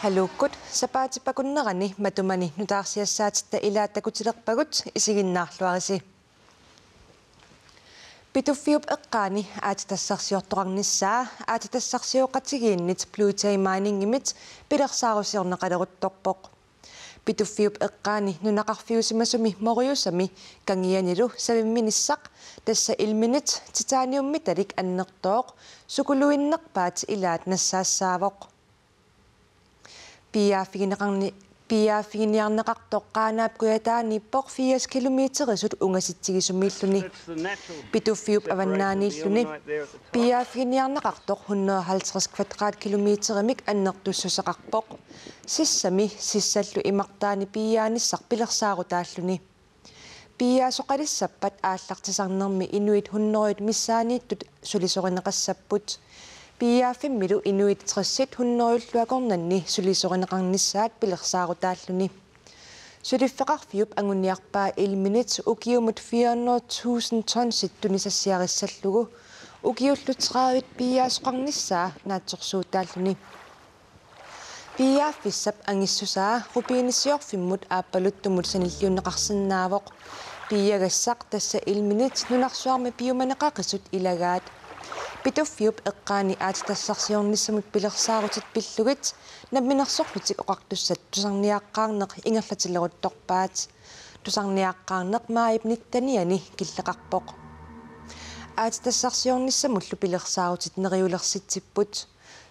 Halukut sapaatipakunnerani matumani nutaarsiassaatit ilaattakutilerpagut isiginnaarluarisi. Pituffiup eqqaani aatitassarsiortoqarnissaa aatitassarsiuqatigiinnit Blue Mining imit pilersaarusiorneqaleruttorpoq. Pituffiup eqqaani nunaqarfiusimasumi moriusami kangianilu savimminissaq tassa ilminit titaniummitalik annertooq sukuluinnerpaat ilaat nassaassaavoq. Piaafigineqartoqqaanaapkuyataaniippoq 4 kilometerisut ungasittigisumilluni pituffiup avannaaniilluni piaafiginearneqartoq 150 kvadratkilometerimik annertussuseqarpoq sissami sissallu imartaani piaanissaq pilersaarutaalluni piaasoqalissappat aallartisarnermi inuit hunneruit missaaniittut sulisorineqassapput piaaffimmilu inuit tressit hunnerulluakornanni sulisorineqarnissaat pilersaarutaalluni suliffeqarfiup anguniarpaa ilminit ukiumut 400,000 ton sittunissassiarissallugu ukiullutraavit piaasoqarnissaa naatsorsuutaalluni piaaffissap angissusaa rupiinissiorfimmut aappaluttumut sanilliunneqarsinnaavoq piagassaq tassa ilminit nunarsuarmi piumaneqaqisut ilagaat pituffiup eqqaani aatitassarsiornissamut pilersaarutit pillugit namminersorlutik oqartussat tusarniaqqaarneq ingerlatileruttorpaat tusarniaqqaarneq maayipnittaniani killeqarpoq aatitassarsiornissamullu pilersaarutit neriulersitsipput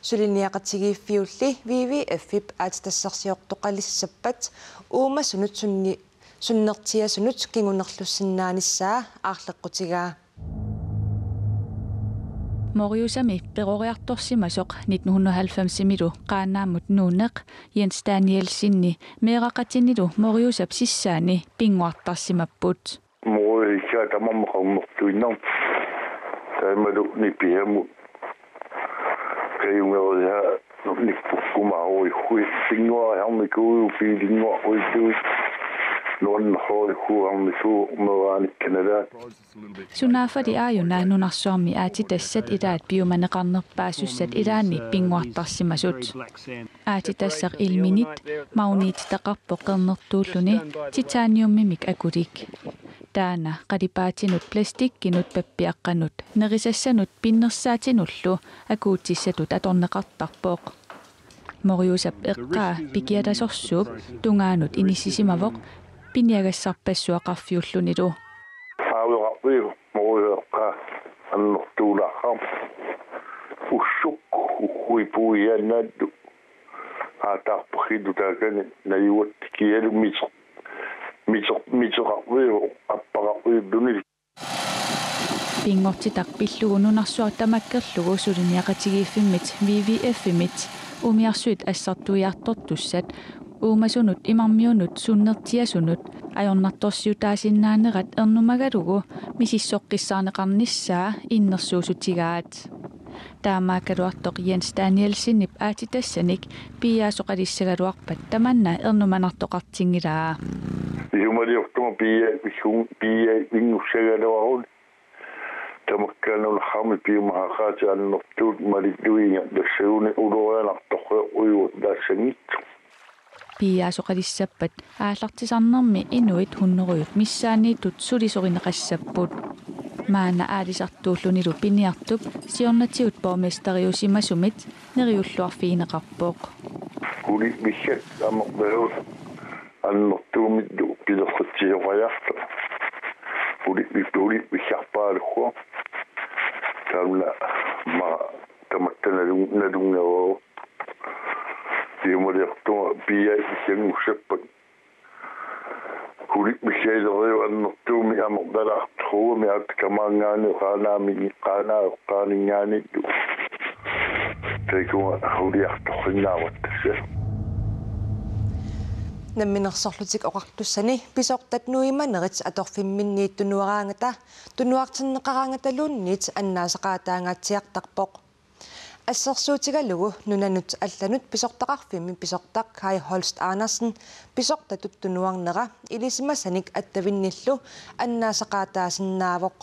suliniaqatigiiffiulli WWF-ip aatitassarsiortoqalissappat uumasunut sunnertiasunut kingunerlussinnaanissaa aarleqqutigaa Moriusami peroriartorsimasoq 1990-milu qaannaamut nuuneq Jens Danielsinni meeqaqatinilu Moriusap sissaani pinguartarsimapput Moriusa tamamaqarnertuinnar taamalu nipiamu kayungeria nippukkumaarui hui pinguariarmikuu piilinguaruituut Sunaafadi aayuna nunarsuarmi aatitassat ilaat piumaneqarnerpaasussat ilaanni pinguartarsimasut aatitassaq ilminit mauniititaqarpoq qernertuulluni titaniummimik akulik taana qalipaatinut plastikkinut pappiaqqanut nerisassanut pinnersaatinullu akuutissatut atorneqartarpoq Moriusap eqqaa pikiatasorsuup tungaanut inissisimavoq piniagassarpassuaqarfiullunilu Aaweqarpiu Moriuaqqa annertuulaarram ussuk huipuiannaattu aataarpukkitu taakani nayuattikialu mitsoqarpiu appaqarpiulluni Pingortitaq pillugu nunarsuartamakkerlugu suliniaqatigiiffimmit WWF-imit umiarsuit assartuiartortussat uumasunut imarmiunut sunnertiasunut ajornartorsiutaasinnaannerat ernumagalugu misissoqqissaarneqarnissaa innersuusutigaat taamaakaluartoq Jens Danielsinnip aatitassanik piaasoqalissagaluarpat tamanna ernumanartoqartingilaa Yumaliortuma piingussagaluarun tamakkaanulharmi piumahaqaati annertuut malilluinga tassuuni uluranartorre uyuut taassangittu piaasoqalissappat aallartisarnermi inuit hunneruyut missaaniittut sulisorineqassapput maana aalisartuullunilu piniartup siornatigut bormesteriusimasumit neriulluarfiineqarpoq kuli missat amaqbalut annertuumiddu pilersitsiorajarta kuli missarpaaluqua taamla ma tamattanalungawo Yumaliortuma piaissiangussappat kulik missailerio annertuumi amerdalaartruumi aatkamaangaani qaanaaningaanittu taikuma huliartorrinnaavattassa Namminersorlutik oqartussani pisortat nuimanerit atorfimminniit tunuartinneqaraangataluunnit annaasaqaataangaatsiartarpoq Assersuutigalugu nunanut allanut pisortaqarfimmi pisortaq Kai Holst Andersen pisortatut tunuarnera ilisimasanik attavinnillu annaasaqaataasinnaavoq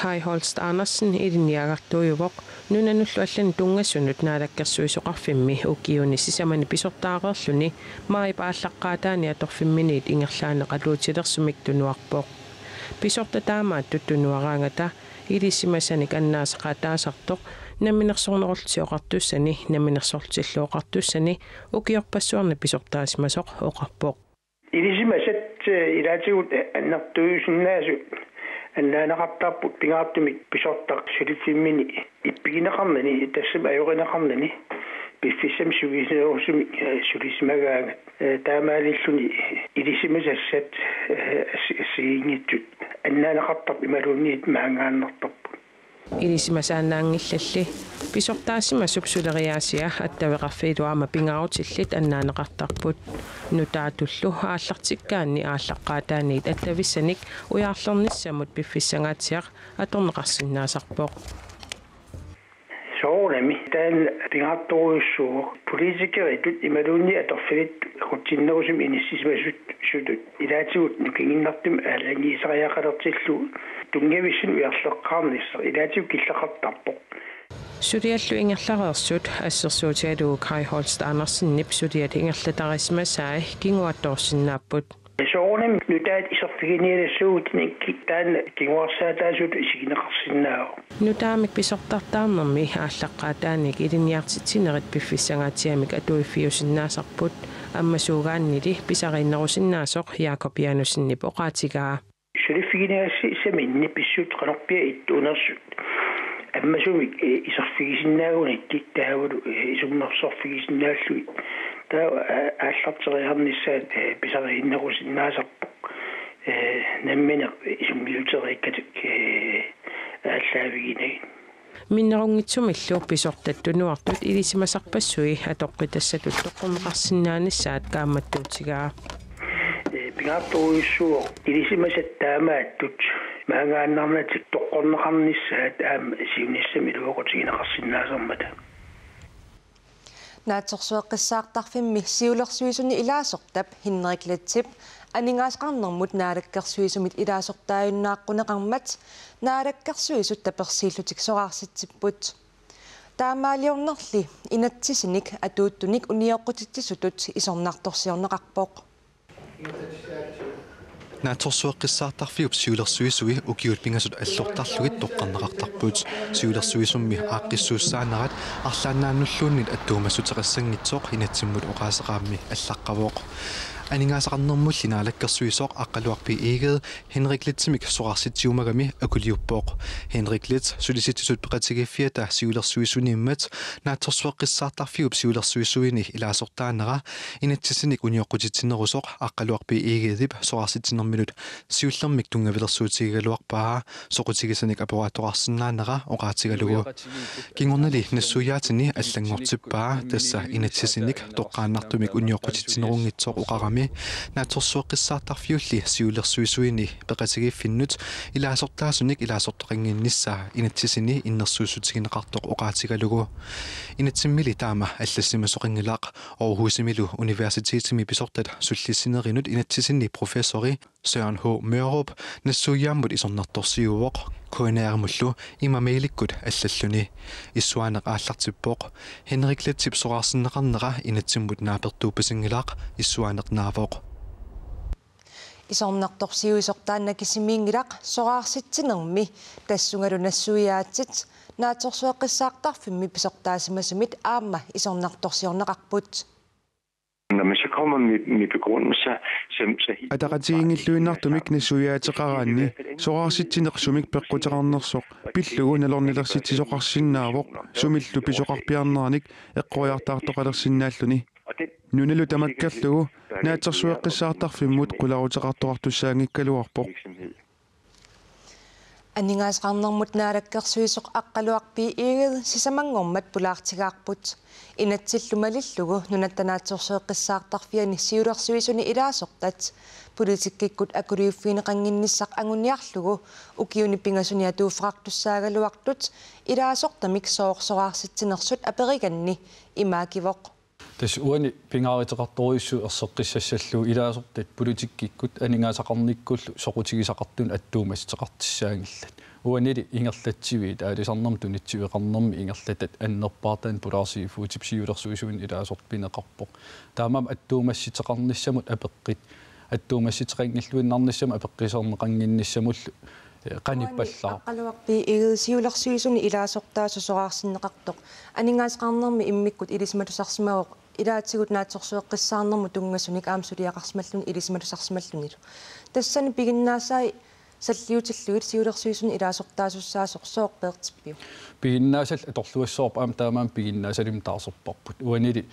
Kai Holst Andersen idiniagartuivoq nunanullu allan tungassunut naalakkersuisoqarfimmi ukiuni sisamani pisortaaqerluni mai paallaqqaataani atorfimminiit ingerlaaneqaluutilersumik tunuarpoq pisorta taamaat tuttunuaraangata ilissimasanik annaasaqataasartoq naminersornerultioqartussani naminersortillooqartussani ukiorpassuarni pisortaasimasoq oqarpoq ilisimasat ilaatigut annartuusinnaasut аннаанеқартаарпут пингаартумик писортақ сулиффиммини иппигинеқарнани тассам ajorineqarnani пиффиссам сугисеорсуми сулисмагаанга таамаалиллуни илисимасассат сигингитсут аннаанеқартар ималуунниит маангааннартарпу илисимасаанаангиллалли писортаассима супсулериаасиа аттавеқарфиилуама пингаутилlit аннаанеқартарпут нутаатуллу ааллартиккаанни ааллаққаатааниит аттависсаник уяарлерниссамут пиффиссангаатсиақ аторнеқарсиннаасарпоқ соорами таан пингаатторуйуссуу политикеритут ималуунни аторфилит хутсиннерусум иниссисмасут сутут илаатигут нукингиннартум аалангиисариақалертиллу тунгависин уярлеққарнисса илаатигу киллақартарпоқ Sudiallu ingerlareersut ассерсуутигалуу Kai Holst Andersen nip sudiat ingerlatarissimassaai kinguattoorsinnaapпут соорнами нутаат исерфигиниалассуут никкиттаан кингуарсаатаасут исигинеқарсиннаава нутаамик писортартаарнерми ааллаққаатааник илиниартитсинерит пиффиссангаатиамик атуиффиусиннаасарпут аммасуугааннили писариннерусиннаасоқ Jakob Janussenni поqaatigaa сулиффигиниасси саминни писсут qanarpia ittuunersut аммасумик исерфигисиннаагунит титтаагулу исумнерсорфигисиннааллуи таа ааллартериарниссаат писарииннерусиннаасарпук наммина исуммиутериккатик ааллаавигинагин миннерунгитсумиллу писортаттунуартут илисимасарпассуи атоққитассатут тоққумеқарсиннаанissaат кааматтуутигаа пингаатторуйуссуо илисимасаттаамааттут маангааннарнатик тоққорнеқарниссаат аама сиунissami луоқутигинеқарсиннаасармата наатсорсуэққиссаартарфимми сиулерсуисуни илаасортап хиннериклатсип анингаасқарнермут наалаккерсуисумит илаасортааюннааққунеқармат наалаккерсуисут таперсииллутик сораарситсиппут таамаалиорнерли инатсисиник атууттуник униоққутитсисутут исорнаарторсиорнеқарпоқ наатсорсуэққиссаартарфиуп сиулерсуисуи укиут пингасут аллортарлугит тоққарнеқартарпут сиулерсуисумми ааққиссууссаанерат арлааннааннуллууннит аттуумассутеқассангитсоқ инатсиммут оqaасеқаамми аллаққавоқ анингаасақарнермулли наалаккерсуисоқ аққалуарпи игед Henrik Litzimik сорарситсиумагами акулиуппоқ Henrik Litz сулиситсут пеқатигиффиата сиулерсуисуниммат наатсорсуэққиссаартарфиуп сиулерсуисуини илаасортаанера инатсисиник униоққутитсинерусоқ аққалуарпи игедип сорарситсинерминут сиуллермик тунгавилерсуутигалуарпаа соқутигисаник апуаатоқарсинаанера оqaатигалугу кингорнали нассуяатини аллангортиппаа тасса инатсисиник тоққааннартумик униоққутитсинерунгитсоқ оqarami наатсорсуэққиссаартарфиулли сиулерсуисуини пеқатигиффиннут илаасортаасуник илаасортоқингиннissaa инатсисини иннерсуусутигинеқартоқ оqaатигалугу инатсиммили таама аллассимасоқингилаақ Aarhusimilu Universitetimi писортат суллиссинеринут инатсисини профессори Søren H. Mørup нассуяаммут исорнарторсиувоқ коинаармуллу имамеиликкут аллаллуни иссуанеқ ааллартиппоқ Henrik Litzip сораарсиннеқарнера инатсиммут наапертуупасингилаақ иссуанеқ наавоқ исорнарторсиуисортааннакисимиингилақ сораарситсинерми тассунгалу нассуяатсит наатсорсуэққиссаартарфимми писортаасимасумит аама исорнарторсиорнеқарпут Men så kommer mit begrundelse атақатигингиллуиннартумик нассуяатеқараанни сораарситсинеқсумик пеққутеқарнерсоқ пиллугу налорнилерситсисоқарсинаавоқ сумиллу писоқарпиарнерник эққуяартаартоқалерсинааллуни нуналу тамаккерлугу наатсорсуэққиссаартарфиммут қуларутеқартоқартуссаангиккалуарпоқ анингаасқарнермут наалаккерсуисоқ аққалуарпи игед сисамангормат пулаартигаарпут инатсиллумалиллугу нунаттанаатсорсуэққиссаартарфиани сиулерсуисуни илаасортат политиккиккут акулиуффинеқангинниссақ агуниарлугу укиуни пингасуни атууффеқартуссаагалуартут илаасортамик соорсораарситсинерсут апериганни имаакивоқ тас уани пингааритеқарторуиссу ерсеққиссассаллу илаасортат политиккиккут анингаасақарниккуллу соқутигисақартун аттуумассеқартиссаангиллат уанили ингерлатсивит аалисарнэрм тунитсивеқарнэрми ингерлатат аннерпаартаан пулаарсигиффуутип сиулерсуисуин илаасорт пинеқарпоқ таамаам аттуумасситеқарниссамут апеққит аттуумасситеқангиллуиннарниссама апеққисернеқангинниссамуллу qanipallaa aqaluarpi igisiulersuisuni ilaassortaasusoraarsinneqartoq aningaasqarnermi immikkut ilismatusarsimaoq ilaatigut naatsorsueqqissaarnermu tungassunik aamsuliaqarsmalluni ilismatusarsimallunilu tassani piginnaasai salliutillugit siulersuisuni ilaasortaasussaasoq sooqpeertippiu piginnaasal atorluassoorpa aam taamaam piginnaasalim taarsorparput uanili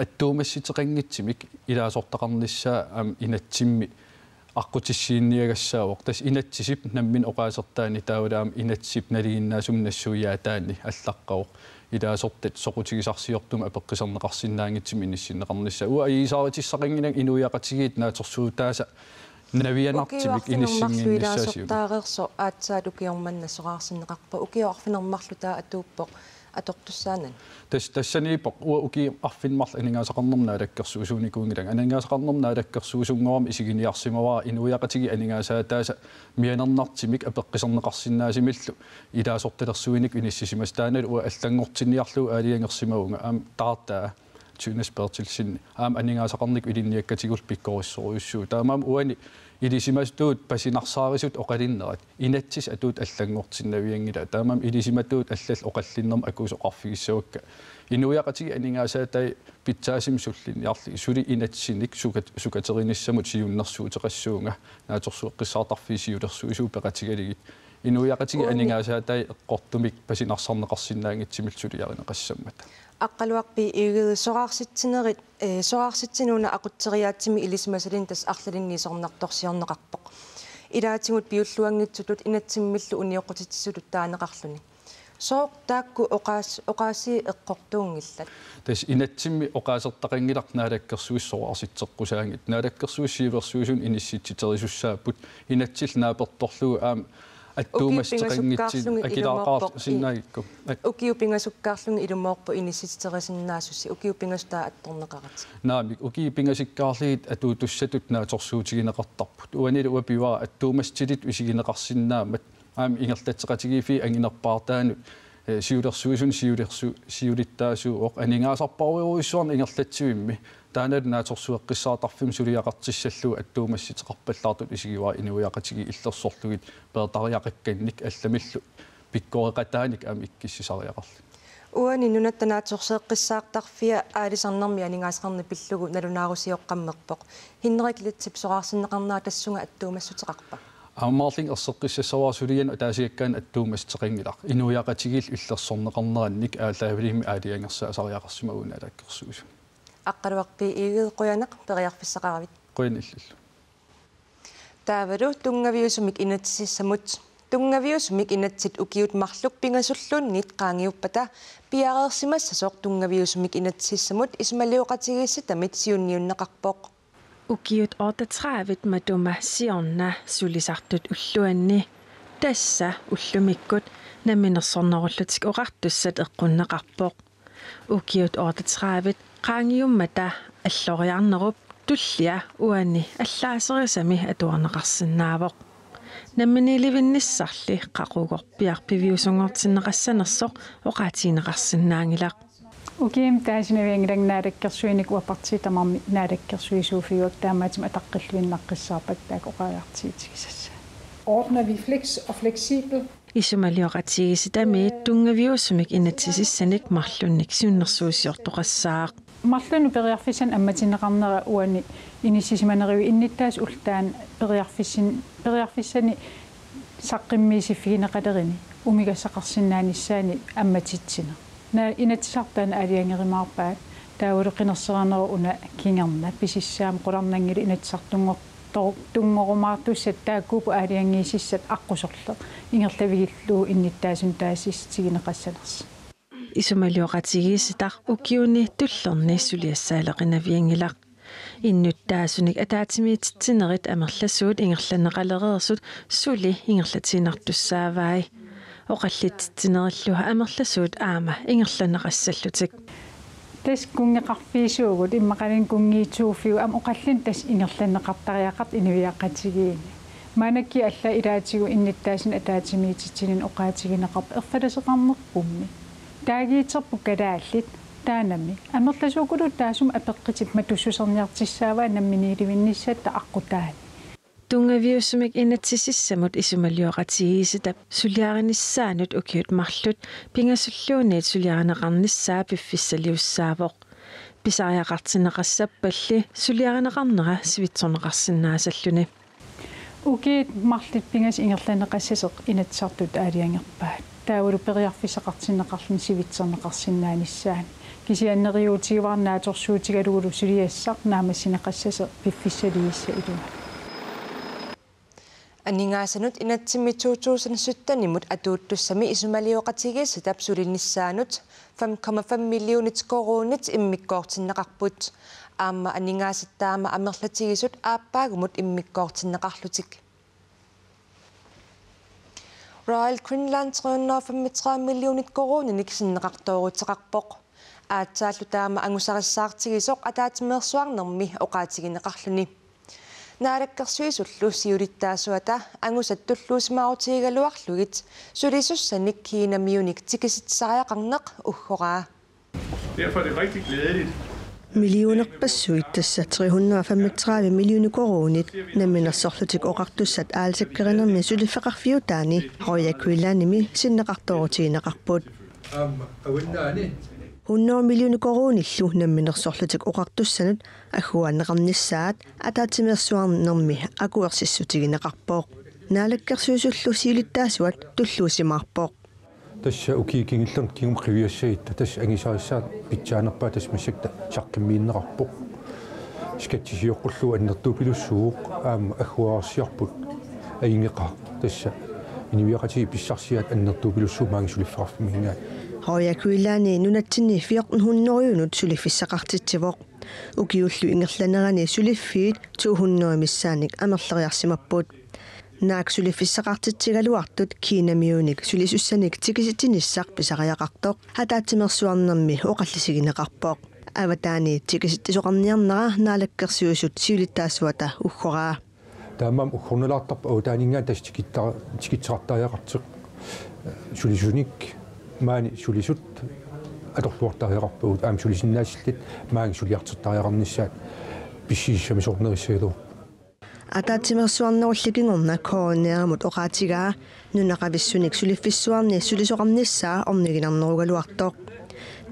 attuumassiteqangitsimik ilaasortaqarnissaa aam inatsimmi аққутиссиинниагассаавоқ тас инатсисип наммин оқаасертаани таавалаам инатсип налигиннаасум нассуяатаани аллаққавоқ илаасортат соқутигисарсиортума апеққисернеқарсинаангитсими иниссиннеқарнisса уа иисааратиссақангинан инуяқатигиит нааторсуутааса навианартимик иниссингиннссаасиу таарерсо аатсаалукиорманна соқарсиннеқарпа укиоарфинермарлутаа атууппоқ атортуссаанан тассаниипоқ уа уки арфинмарла анингаасақарнернаа алаккерсуусууникуунгилан анингаасақарнернаа алаккерсуусунгорами исигиниарсимаваа инуяқатиги анингаасаатааса мианернартимик апеққисернеқарсинаасимиллу илаасорталерсуиник иниссисимас таанал уа аллангортинниарлуу аалиангерсимавунга аам таартаа тюнесперtilsinni аам анингаасақарник илинниаккатигул пиккориссоруйуссуу таамаам уани илисимастуут пасинарсаарисут оқалиннерат инатсис атуут аллангортиннавиангила таамаам илисиматуут аллал оқаллиннерма акуусоқарфигиссавакка инуяқатиги анингаасаатай питсаасим суллинниарли сули инатсиник сукатериниссамут сиуннэрсуутеқассуунга нааторсуэққиссаартарфи сиулерсуисуу пеқатигалигит инуяқатиги анингаасаатай эққортумик пасинарсарнеқарсинаангитсимил сулиаринеқассаммата аққалуарпи иугиу сораарситсинерит сораарситсинуна ақутсериаатсими илисмасалин тас арлалинниисорнарторсиорнеқарпоқ илаатигут пиуллуангитсутут инатсиммиллу униоқутитсулут таанеқарлуни сооқ таакку оқааси эққортуунгиллат тас инатсимми оқаасертақангилар наалаккерсуиссораарситсеққусаангит наалаккерсуиссииверсуисун инисситситерисуссааппут инатсил нааперторлугу аам аттуумассеқангитсин акилаақарсинаагикку укиупингасуккаарлунги илумоорпу иниситсерисиннаасусси укиупингастаа атторнеқарат наамик укиупингасиккаарлигит атуутуссатут нааторсуутигинеқартарпут уанила уапиваа аттуумастилит усигинеқарсинаамат аами ингерлатсеқатигифи ангинерпаартаанут сиулиттаасууоқ анингаасарпаруйуиссуарни ингерлатсивимми таанал нааторсуэққиссаатарфим сулиақартиссаллуу аттуумасситеқарпаллаартут исигиваа инуяқатиги иллерсорлугит пеэртариақакканник алламиллу пиккореқатааник аами иккиссисариақарли уани нунаттанаатсорсеэққиссаартарфиа аалисарнэрми анингаасқарни пиллугу налунаарусиоққаммерпоқ хиннерикилитсип сораарсиннеқарнаа тассунга аттуумассутеқарпа аамаарлин ерсеққиссассаваа сулиан таасиаккаан аттуумасситеқингилар инуяқатигил иллерсорнеқарнеранник аалаавилими аалиангерсаа сариақарсимагуна алаккерсуусу аққалуарпи иигил қуянеқ периарфиссақаравит қуяниллу таавалу тунгавиусумик инатсиссамут тунгавиусумик инатсит укиут марлук пингасуллууннит qaangiuppata пиареерсимассасоқ тунгавиусумик инатсиссамут исмалиоқатигиссатамит сиунниуннеқарпоқ укиут ортатраавит матума сиорна сулисартут уллуанни тасса уллумиккут наминерсорнеруллутик оқартуссат эққуннеқарпоқ укиут ортатраавит qaangiummata аллориарнеруп туллиа уани аллаасерисами атуарнеқарсинаавоқ намминиливинниссарли қақугорпиарпивиусунгортиннеқассанерсоқ оқаатиинеқарсинаангилақ укиим таасинавиангилан наалаккерсуиник уапартиитамарми наалаккерсуисууфигуак таамаатим атаққиллуиннаққиссаарпат таак оқааяартиитигисасса ordner vi flex og fleksibel исумалиоқатигиситами тунгавиусумик инатсисиссаник марлунник сиуннэрсуусиортоқассаақ марлуну периарфисан амматинеқарнера уани иниссисиманериви инниттаас ултаан периарфиссани саққиммиисиффигинеқалерини умигассақарсинааниссаани амматитсина на инатсисартаан алиангеримаарпаа таавулеқинерсеранеру уна кингерна писиссаам қуларнангили инатсартунгор тунгорумаартуссат тааккуупу аалиангиисиссат аққусорле ингерлавигиллуу инниттаасун таасистигинеқассалерс исумалиоқатигииситар укиуни туллерни сулиассаалеқинавиангилақ иннуттаасуник атаатимиитсинерит амерласуут ингерланеқалереерсут сули ингерлатинартуссааваи оқаллитсинериллуа амерласуут аама ингерланеқассаллутик тас кунгеқарфиисуугут иммақалин кунгиитсууфиу ам оқаллин тас ингерланеқартариақарт инуиақатигиини манакки алла илаатигу инниттаасин атаатимиититсинин оqaатигинеқарп ерфаласеқарнерпумми таагиитерпу калааллит таанами амерласуукулу таасум апеққитип матуссусерниартиссааваа намминииливинниссаатта аққутаани тунгавиусумик инатсисиссамут исумалиоқатигииситап сулиариниссаанут укиут марлут пингасуллуунеит сулиаринеқарниссаа пиффиссалиуссаавоқ писариақартинеқассаппалли сулиаринеқарнера сивитсорнеқарсинаасаллуни укиит марлит пингас ингерланеқассасеқ инатсартут аалиангерпаат таавалу периарфисеқартинеқарлун сивитсорнеқарсинааниссаани кисианнериутигиварнааторсуутигалугулу сулиассақ наамассинеқассасеқ пиффиссалиисса илуа анингаасанут инатсимми 2017-нимут атууттуссами исумалиоқатигииссатап сулинниссаанут 5,5 миллионит коронит иммиккоортиннеқарпут аама анингаасаттаама амерлатигисут ааппаагумут иммиккоортиннеқарлутик Royal Greenland 335 миллионит коронит синнеқартоорутеқарпоқ аатсааллутаама ангусариссаартигисоқ атаатимерсуарнерми оqaатигинеқарлуни наалаккерсуисуллу сиулиттаасуата ангусаттуллуусимаартигалуарлугит сулисуссаник кинамиуник тикиситсариақарнеқ уггораа. Derfor er det rigtig glædeligt. Millioner besøg tassa 335 millioner koronit naminassorlutik oqartussat aalsakkerenermi sulifeqarfiutaani Royal Greenlandimi sinneqartoorutiineqarput 100 millioner koronillu naminassorlutik oqartussanut agguanneqarnissaat ataatimersuarnermi akuersissutigineqarpooq naalakkersuusullu siulittaasuat tulluusimaarpooq тасса укиикингиллерн кигум қивиассаитта тасса ангисарissаат питсаанерпаа тас массакта саққиммииннеқарпоқ скатсисиоққуллу аннертуу пилуссууоқ аама аггуарсиарпут аингеқа тасса инивиақати писсарсиат аннертуу пилуссуу маангисулиффеқарфимингаат Royal Greenland nunatsinni 1400 sulifissaqartitsivоq ukiullu ingerlanerani suliffiit 200 missaanik amerleriarsimappuut naak sulifissaqartitsigaluartut kiinamiunik sulisussanik tikisittinissaq pisariaqartoq hataatimersuarnermi oqallisigineqarpooq avataani tikisittisoqarniarnera naalakkersuusut siulittaasuata uggоraa таамам уггорнелаартарпа аутаанингаа тас тикитсеқартариақартеқ сулисуник маани сулисут аторлуартариақарпуут аам сулисиннаасиллит маанги сулиартертариақарнissaат писсииссами сорнерissaalу атаатимерсуарнерулликингорна коонерамут оqaatigaa нунақависсуник сулиффиссуарни сулисоқарнissaa орнигинарнеругалуартоқ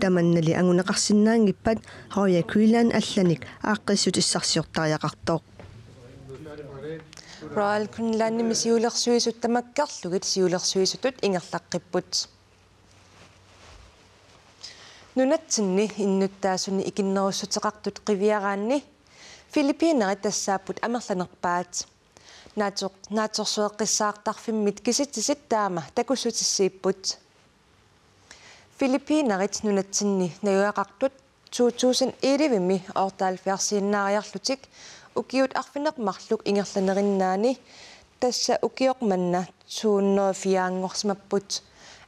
таманнали ангунеқарсинаангиппат Royal Greenland алланик ааққиссутиссарсиортариақартоқ Royal Greenland мисиулерсуисут тамаккарлугит сиулерсуисутут ингерлаққиппут нунатсинни иннуттаасуни икиннеруссутеқартут қивиараанни Филиппинерит тассааппут амерланерпаат нааторсуэққиссаартарфиммит киситсисит таама такуссутиссииппут Филиппинерит нунатсинни наюақартут 2011-ми ортаалфиарсииннаариарлутик укиут арфинеқмарлук ингерланериннаани тасса укиоқманна 204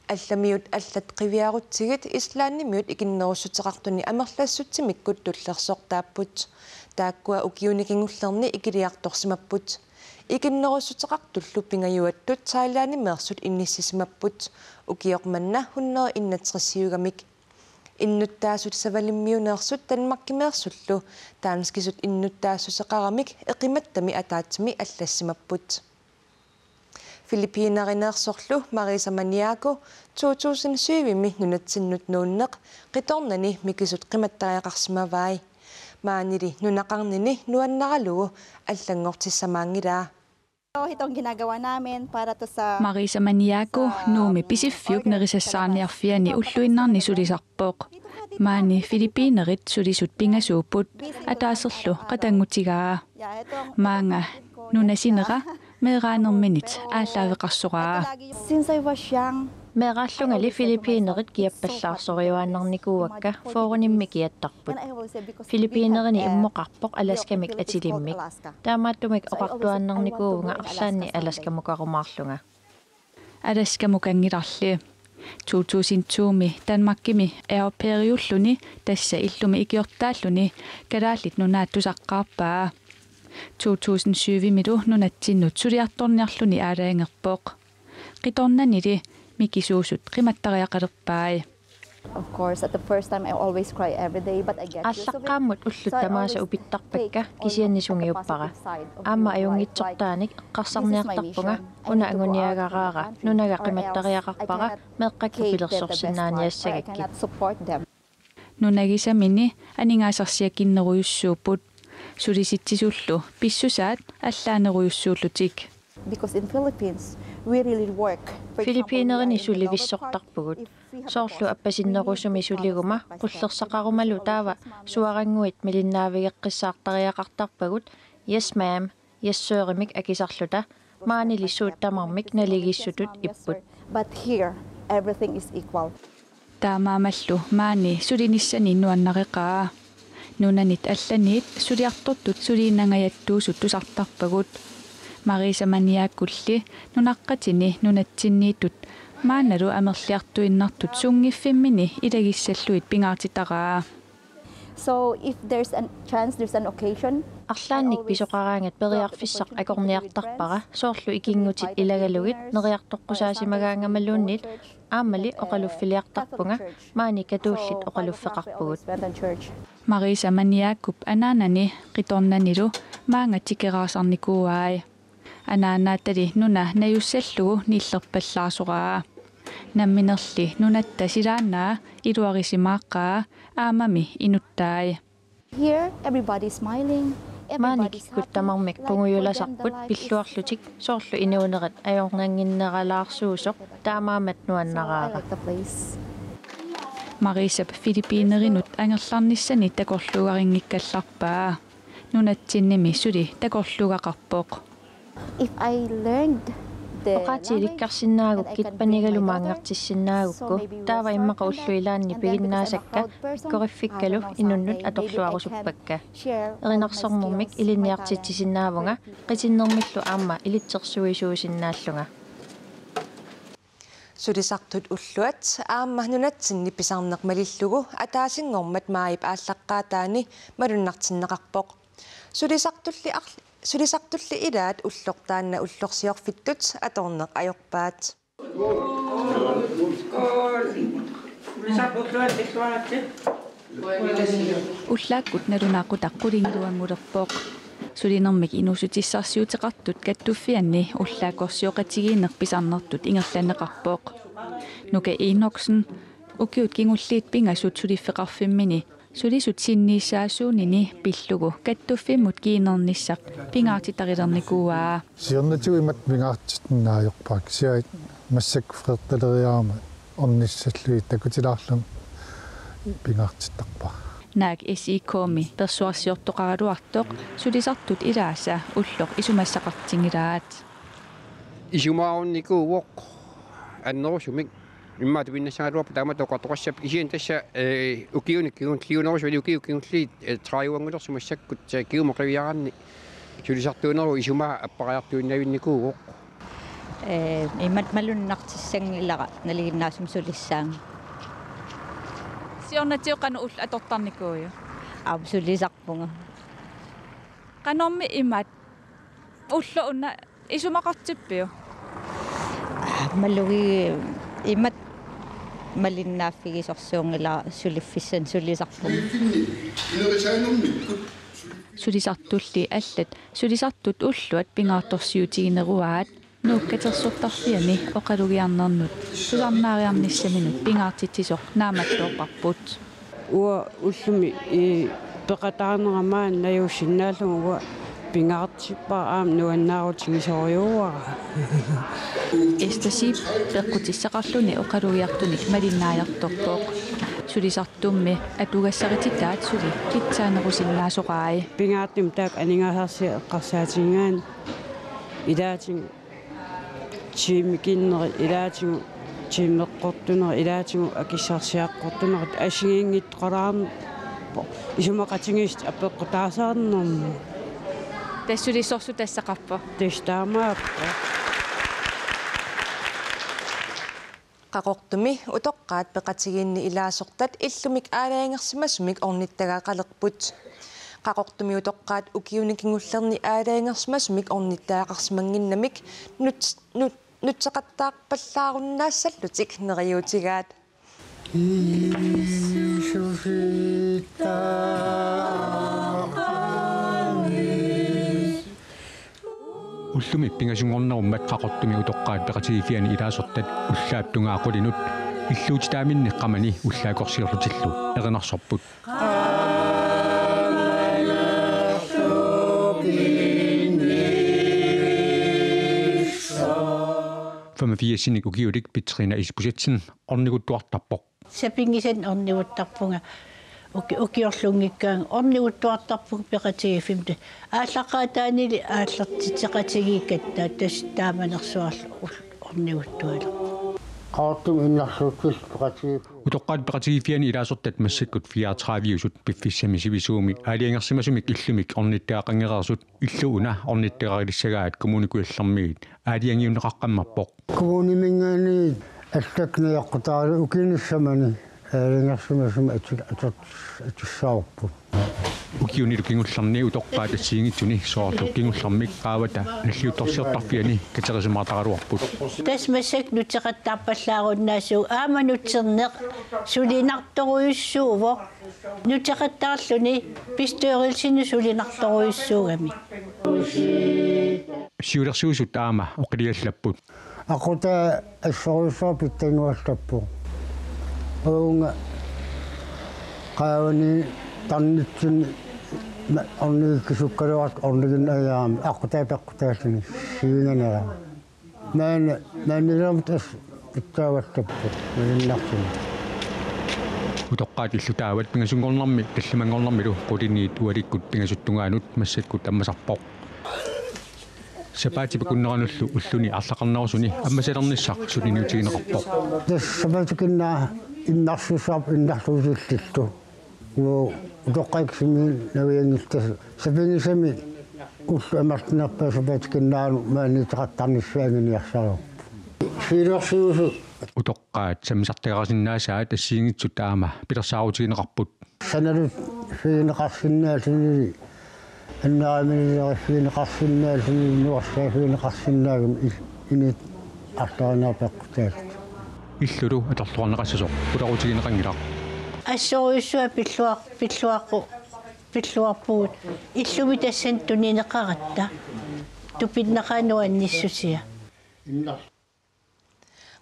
алламиут аллат қивиарутсигит ислааннимиут икиннеруссутеқартуни амерлассутсимиккут туллерсортааппут тааккуа укиуникингуллерни икилиарторсимаппут икиннеруссутеқартуллу пингаюаттут таилаанимеерсут инниссисимаппут укиоқманна 131 иннуттаасут савалиммиунеерсут танмаккимеерсуллу таанскисут иннуттаассусеқарамик эқиматтами атаатсими аллассимаппут Филиппинеринеерсорлу Мариса Маниако 2007-ми нунатсиннут нууннеқ қиторнани микисут қиматтариақарсимавай маанили нунақарнини нуаннаралугу аллангортиссамаангилаа Itong ginagawa namin para to sa Marisa Maniaco nuumi pisiffiuk nerisassaarniarfiani ulluinnarni sulisarpoq maani Filippinerit sulisut pingasuupput ataaserlu qatangutigaa maanga nunasinera meeraanerminit aalaaveqarsoraa Since I was young meeraallugali Filippinerit kiappallaarsorioannarnikuuakka foorunimmi kiattarput Filippinerini immoqarpoq Alaskamik atilimmik taamaattumik oqartuannarnikuuvunga arlaanni Alaskamukarumaarlunga Alaskamukangilarli 2002-mi Danmarkimi aerperiulluni tassa illumi ikiortaalluni kalaallit nunaattusaqqaarpaa 2007 nunattinnut suliartorniarluni aalaangerpooq qitornanili mikisuusut qimattariaqalerpaai. Of course, at the first time I always cry every day, but I get Allaqaamut ullutamaasa upittarpakka kisiannisungiuppara. Aamma ajungitsortaanik eqqarsarniartarpunga una anguniagaraara nunaga qimattariaqarpara meeqqakku pilersorsinnaaniassagakki. Nunagisamini aningaasarsiakinneruyussuuput sulisittisullu pissusaat allaaneruyussuullutik. Because in Philippines we really work. Filipiinerini sulivissortarpugut. Soorlu appasinnерусуми сулигума qullersaqarumalu taava suaranguit milinnaavigeqqissaartariaqartarpagut yes ma'am yesseerimik akisarluta maanilissuuttamarmik naligissutut ipput. But here everything is equal. Taamaamallu maani sulinissani nuannariqaa nunanit allaniit suliartortut suliinangajattuusut tusartarpagut Marisa Maniakulli nunaqqatini nunatsinniitut maanalu amerliartuinnartut sungiffimini ilagissalluit pingaartitaraa. So if there's a chance, there's an occasion, Arlaannik pisoqaraangat periarfissaq akorniartarpara soorlu ikingutit ilagalugit neriartoqqusaasimagaangamalluunnit aamali oqaluffiliartarpunga maani katuullit oqaluffeqarpugut. Marisa Maniakup anaanani qitornanilu maangatikeraasarnikuuaai. Anaanaatali nuna najussallugu niillerpallaarsoraa. Namminerli nunatta silaannaa iluarisimaaqaa aamami inuttaai. Here everybody is smiling. Maanikikkuttamarmik pungujulasarput pilluarlutik soorlu inuunerat ajornanginneralaarsuusoq taamaamat nuannaraara. Marisa Filipiinerinut angerlarnissani takorlugaringikkallarpaa. Nunatsinnimi suli takorlugaqarpooq. If I learned Oqatiilikkarsinnaaguk kitpanigalumaangartissinnaaguku taava immaqa ulluilaanni piginnaasakka koriffikkalu inunnut atorluarusuppakka erinarsormurmik ilinniartitsisinnaavunga qitinnermillu aamma ilitsersuisuusinnaallunga Sulisartut ulluat aamma nunatsinni pisarneqmalillugu ataasingormat maayip ааllaqqaataani malunnartinneqarpoq Sulisartulli ilaat ullortaanna ullorsiorfittut atorneq ajorpaat. Ullaakkut nalunaaqutaqqulingiluangulerpooq. Sulinermik inusutissarsiuteqartut kattuffianni ullaakorsioqatigiinnerpisarnertut ingerlanneqarpooq. Nuke Inoksen ukiut kingulliit pingasut suliffeqarfimmini sulisut sinniissaasuunini pillugu kattuffimut kiinernissaq pingaartitarilernikuuaa. Siernatigimat pingaartitnaajoqpaak siait массакфреэрталериарама орниссаллуи такутилаарлум пингаартиттарпа наак SI-коми персуарсиортоқаралуартоқ сулисартут илааса уллоқ исумассақартингилаат исумаарунникууоқ аннерусумик имма тувиннасааруап тааматоқартоқассап кисиан тасса укиуниккигун лиунерусули укиуккигулли траиуангулерсумассаккут киумоқивиаранни сулисартуунеру исумаа аппариартуиннавинникууоқ иммат малуннартиссангилара налигиннаасум сулиссаан сиорнатиоқану улл атортарникууйу сулисарпунга канорми имат улло уна исумақартиппиу малуги иммат малиннааффигисорсуунгила сулиффиссан сулисарпунга сулисартулли аллат сулисартут уллуат пингаарторсиутигинеруаат нууккатерсортарфиани оқалугиарнернут суларнаариарниссаминут пингаартитсисоқ нааматтоорпарпут уа уллуми и пеқатаарнерамаан наюусиннаалугуа пингаартиппаа аам нуаннаарутигисориуара эстасип пеққутиссақарлуни оқалугиартуник малиннаajortorpooq сулисартумми атугассарититаат сули китсаанерусиннаасоqaai пингаартим таак анингасарси эққарсаатингаан илаатин чимикиннери илаатигу чиммеққортунери илаатигу акиссарсиаққортунерит асигингит қалаарн исумақатингист апеққутаасаарнерму тассулиссорсу тассақарпо тестаамааппа qaqortumi utoqqaat peqatigiinni ilaassortat illumik aalaangersima sumik ornittagaaqalerput qaqortumiutoqqaat ukiunikingullerni aalaangersmasumik ornittaaqarsimanginnamik nutseqattaarpallaarunnaassаллутик neriutigaat Ullumi pingasungornerummat qaqortumiutoqqaat peqatigifiani ilaasortat ullaaptungaaqqulinut illuutitaaminni qamani ullaakorsiorlutillu erinarsorput Famafiesinnik ukiulik Pitrina Isbusitsen orniguttuartarpoq Sapingisan orniguttarpunga ukiorlungikkaan orniguttuartarpuk peqatigifimta ааллаққаатаанили ааллартитеқатигиккатта тастааманерсуарлу орнигуттуала qaartum innarsuuttil peqatigif Utoqqaat peqatigifiani ilaasortat massakkut 34-usut piffissami sivisuumi aaliangersimasumik illumik ornittaaqangerersut illuuna ornitteqarilissagaat kommunikuallermiit aaliangiunneqaqqammarpoq kommunimingani allakniaqqutaali ukinissamani aaliangersimasum atussaarpu ukiunilu kingullarni utoqqaat assiingitsuni soorlu kingullarmik qaavata nalliuttorsiortarfiani katerisimaqtaqaluarput тасмасак нутеқаттаарпаллааруннаасуу ааманутсернеқ сулинарторуйуссууво нутеқаттаарлуни пистерилсину сулинарторуйуссуугами сиулерсуусут аама оқилиаллаппут aquta ассоруйссоо питтангуаллаппу оунга qaavani тарнитсин орнигиккисуккалуарт орнигин аяам аққутаапеққутааллуни сиинганера маанилермут ас иттааваттаппу малиннартини Utoqqaat illutaawat pingasungornermi tallamangornermilu quliniit ualikkut pingasuttungaanut massakut ammasarpoq Sapaatipakunneranullu ulluni арлақарнерусуни аммасалернissaq сулиниутигинеқарпоқ тассапатикиннаа иннарсусаап иннарлуусиллиллу utoqqaiksimmi naviangiltas sapingisami ullu amartinarpaa sapaatikinnaalu maaniteqattarnissuanginiarsaru fiilersiusu Utoqqaat samisarteqarsinnaasaat assiingitsut aama pilersaarutigineqarput sanalut fiineqarsinnaalini annaaminileriffiineqarsinnaalini nuarsaafiineqarsinnaagam init арлаарнаарпеққутаалт illulu atorluarneqassasoq ularutigineqangilaq ассоруйуссуа пиллуарпугут иллуми тассан тунинеқаратта тупиннеқаануанниссусия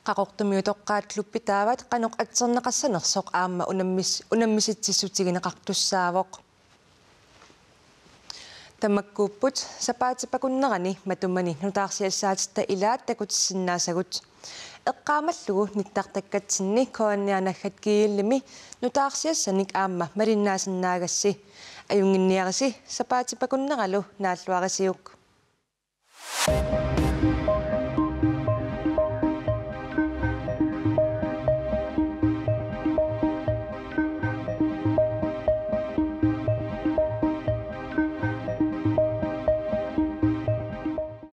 qaqortumiutoqqaat luppitaavat qanoq atserneqassanersoq aamma unammisitsissutigineqartussaavoq tamakkuupput sapaatipakunnerani matumani nutaarsiassaatitta ilaat takutissinnaassagut eqqaamallugu nittartakkatsinni koannianaggat kiillimi nutaarsiassanik aamma malinnaasinnaagassi ajunginniarisi sapaatipakunneralu naalluarisiuk